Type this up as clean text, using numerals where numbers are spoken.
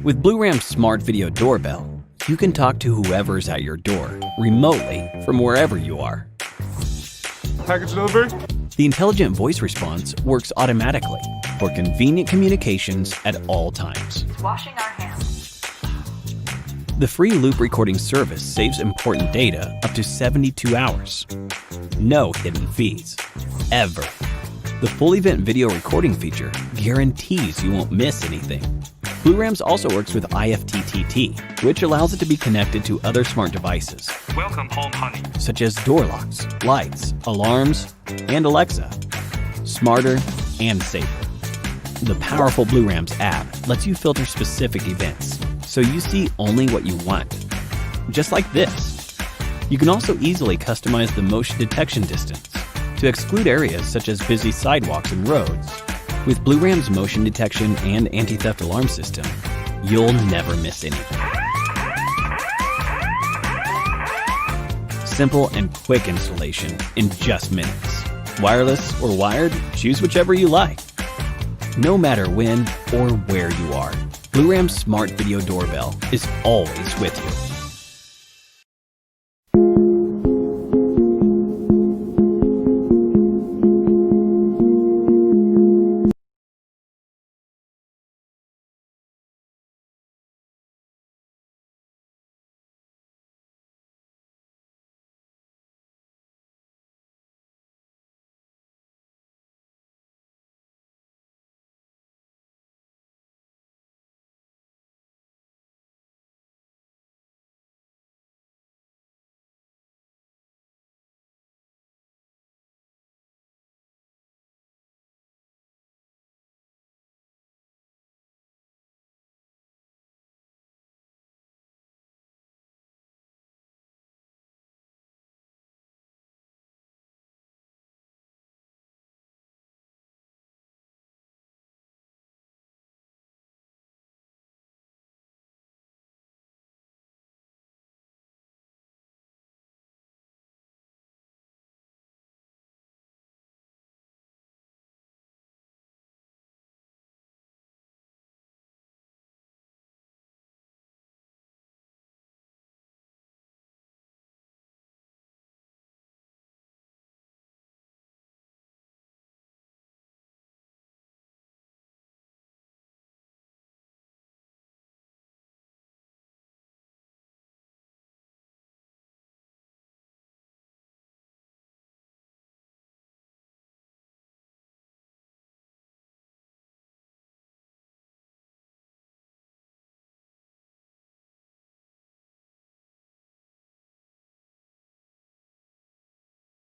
With Blurams Smart Video Doorbell, you can talk to whoever's at your door remotely from wherever you are. Package delivery? The intelligent voice response works automatically for convenient communications at all times. Washing our hands. The free loop recording service saves important data up to 72 hours. No hidden fees, ever. The full event video recording feature guarantees you won't miss anything. Blurams also works with IFTTT, which allows it to be connected to other smart devices, Welcome home, honey. such as door locks, lights, alarms, and Alexa. Smarter and safer. The powerful Blurams app lets you filter specific events, so you see only what you want. Just like this. You can also easily customize the motion detection distance to exclude areas such as busy sidewalks and roads. With Blurams motion detection and anti-theft alarm system, you'll never miss anything. Simple and quick installation in just minutes. Wireless or wired, choose whichever you like. No matter when or where you are, Blurams Smart Video Doorbell is always with you.